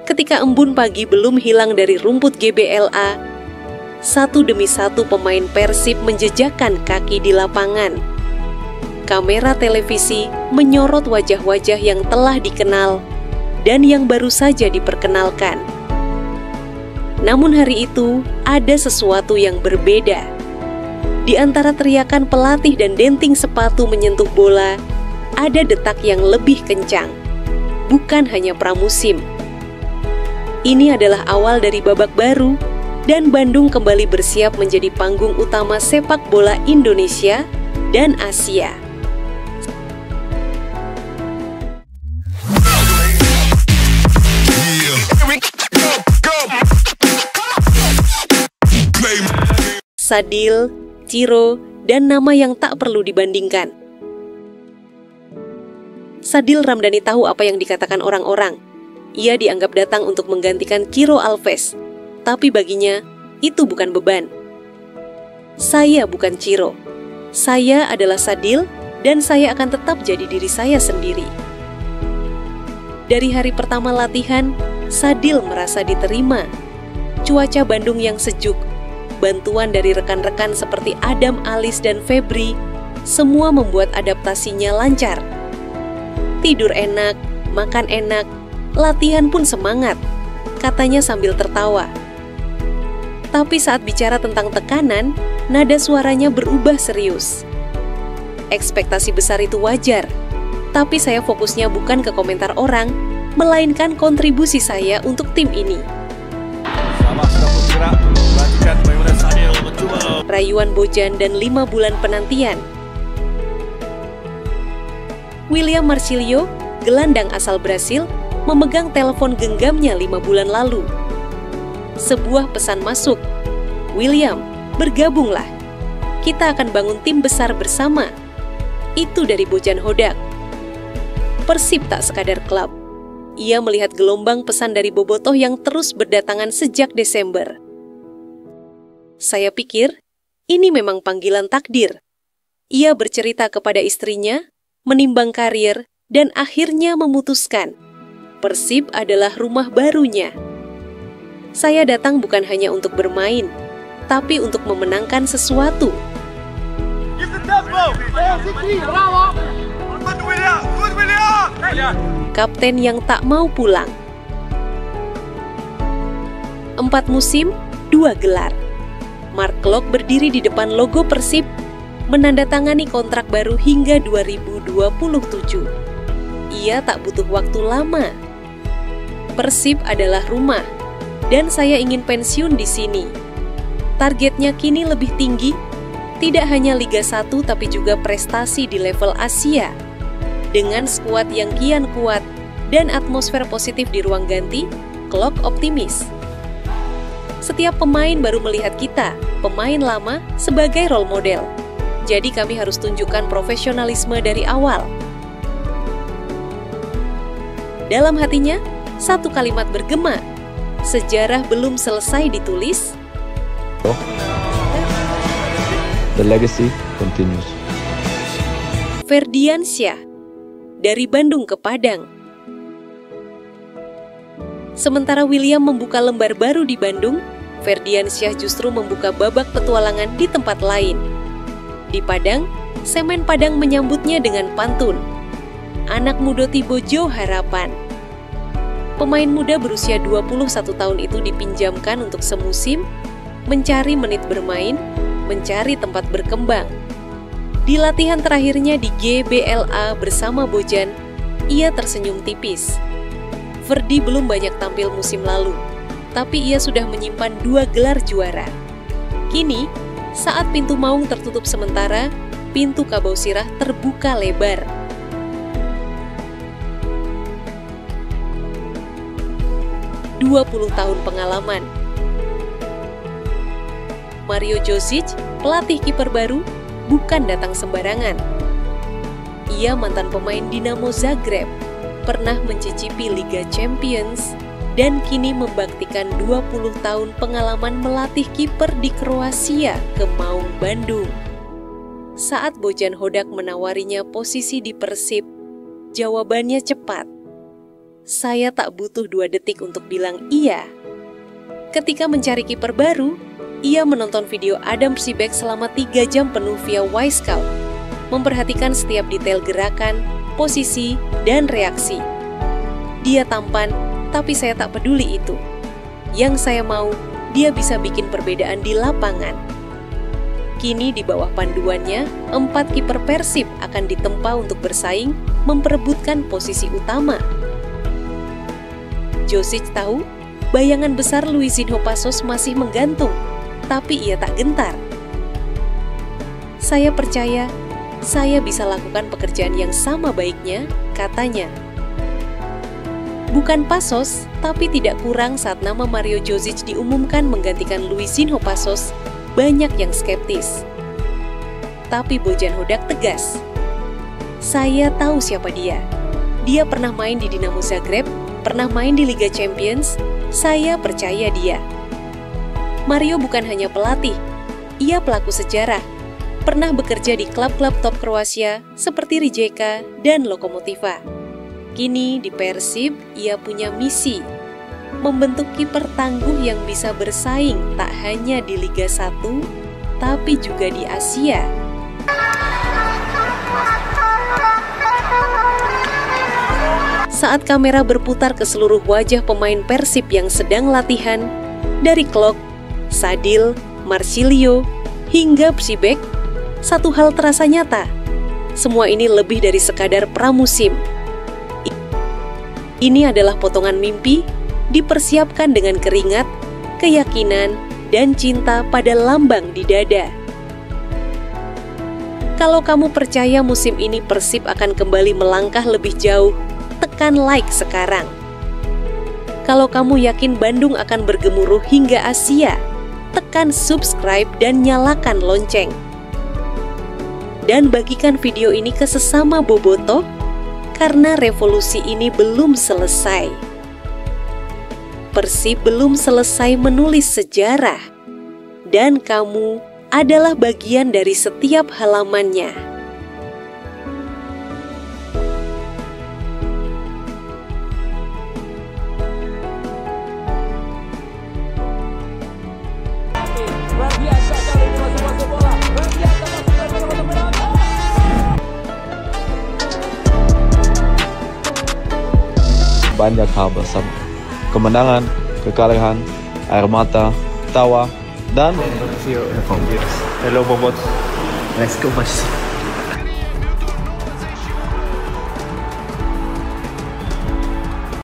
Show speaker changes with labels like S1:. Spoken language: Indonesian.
S1: ketika embun pagi belum hilang dari rumput GBLA, satu demi satu pemain Persib menjejakkan kaki di lapangan. Kamera televisi menyorot wajah-wajah yang telah dikenal dan yang baru saja diperkenalkan. Namun hari itu ada sesuatu yang berbeda. Di antara teriakan pelatih dan denting sepatu menyentuh bola, ada detak yang lebih kencang. Bukan hanya pramusim. Ini adalah awal dari babak baru, dan Bandung kembali bersiap menjadi panggung utama sepak bola Indonesia dan Asia. Sadil, Ciro, dan nama yang tak perlu dibandingkan. Sadil Ramdhani tahu apa yang dikatakan orang-orang. Ia dianggap datang untuk menggantikan Ciro Alves, tapi baginya itu bukan beban. Saya bukan Ciro. Saya adalah Sadil, dan saya akan tetap jadi diri saya sendiri. Dari hari pertama latihan, Sadil merasa diterima. Cuaca Bandung yang sejuk, bantuan dari rekan-rekan seperti Adam, Alis, dan Febri, semua membuat adaptasinya lancar. Tidur enak, makan enak, latihan pun semangat, katanya sambil tertawa. Tapi saat bicara tentang tekanan, nada suaranya berubah serius. Ekspektasi besar itu wajar, tapi saya fokusnya bukan ke komentar orang, melainkan kontribusi saya untuk tim ini. Rayuan Bojan dan 5 bulan penantian. William Marcilio, gelandang asal Brasil, memegang telepon genggamnya 5 bulan lalu. Sebuah pesan masuk, "William, bergabunglah. Kita akan bangun tim besar bersama." Itu dari Bojan Hodak. Persib tak sekadar klub. Ia melihat gelombang pesan dari bobotoh yang terus berdatangan sejak Desember. Saya pikir, ini memang panggilan takdir. Ia bercerita kepada istrinya, menimbang karir, dan akhirnya memutuskan, Persib adalah rumah barunya. Saya datang bukan hanya untuk bermain, tapi untuk memenangkan sesuatu. Kapten yang tak mau pulang. 4 musim, 2 gelar. Mark Klok berdiri di depan logo Persib, menandatangani kontrak baru hingga 2027. Ia tak butuh waktu lama. Persib adalah rumah, dan saya ingin pensiun di sini. Targetnya kini lebih tinggi, tidak hanya Liga 1 tapi juga prestasi di level Asia. Dengan skuad yang kian kuat dan atmosfer positif di ruang ganti, Klok optimis. Setiap pemain baru melihat kita, pemain lama, sebagai role model. Jadi kami harus tunjukkan profesionalisme dari awal. Dalam hatinya, satu kalimat bergema. Sejarah belum selesai ditulis.
S2: The legacy continues.
S1: Ferdiansyah, dari Bandung ke Padang. Sementara William membuka lembar baru di Bandung, Ferdiansyah justru membuka babak petualangan di tempat lain. Di Padang, Semen Padang menyambutnya dengan pantun. Anak muda Tibojo harapan. Pemain muda berusia 21 tahun itu dipinjamkan untuk semusim, mencari menit bermain, mencari tempat berkembang. Di latihan terakhirnya di GBLA bersama Bojan, ia tersenyum tipis. Ferdi belum banyak tampil musim lalu, tapi ia sudah menyimpan 2 gelar juara. Kini, saat pintu maung tertutup sementara, pintu Kabau Sirah terbuka lebar. "20 tahun pengalaman." Mario Djosic, pelatih kiper baru, bukan datang sembarangan. Ia mantan pemain Dinamo Zagreb, pernah mencicipi Liga Champions, dan kini membaktikan 20 tahun pengalaman melatih kiper di Kroasia ke Maung Bandung. Saat Bojan Hodak menawarinya posisi di Persib, jawabannya cepat. saya tak butuh 2 detik untuk bilang iya. Ketika mencari kiper baru, ia menonton video Adam Sibek selama 3 jam penuh via Y-Scout, memperhatikan setiap detail gerakan, posisi, dan reaksi. Dia tampan, tapi saya tak peduli itu. Yang saya mau, dia bisa bikin perbedaan di lapangan. Kini di bawah panduannya, 4 kiper Persib akan ditempa untuk bersaing memperebutkan posisi utama. Josic tahu, bayangan besar Luizinho Passos masih menggantung, tapi ia tak gentar. Saya percaya, saya bisa lakukan pekerjaan yang sama baiknya, katanya. Bukan Passos, tapi tidak kurang saat nama Mario Josic diumumkan menggantikan Luizinho Passos, banyak yang skeptis. Tapi Bojan Hodak tegas. Saya tahu siapa dia. Dia pernah main di Dinamo Zagreb, pernah main di Liga Champions, saya percaya dia. Mario bukan hanya pelatih, ia pelaku sejarah. Pernah bekerja di klub-klub top Kroasia seperti Rijeka dan Lokomotiva. Kini di Persib, ia punya misi, membentuk kiper tangguh yang bisa bersaing tak hanya di Liga 1, tapi juga di Asia. Saat kamera berputar ke seluruh wajah pemain Persib yang sedang latihan, dari Klok, Sadil, Marsilio, hingga Sibek, satu hal terasa nyata. Semua ini lebih dari sekadar pramusim. Ini adalah potongan mimpi, dipersiapkan dengan keringat, keyakinan, dan cinta pada lambang di dada. Kalau kamu percaya musim ini Persib akan kembali melangkah lebih jauh, tekan like sekarang. Kalau kamu yakin Bandung akan bergemuruh hingga Asia, tekan subscribe dan nyalakan lonceng. Dan bagikan video ini ke sesama bobotoh, karena revolusi ini belum selesai. Persib belum selesai menulis sejarah, dan kamu adalah bagian dari setiap halamannya.
S2: Banyak hal bersama. Kemenangan, kekalahan, air mata, tawa, dan
S3: Hello Bobot. Let's go, Mas.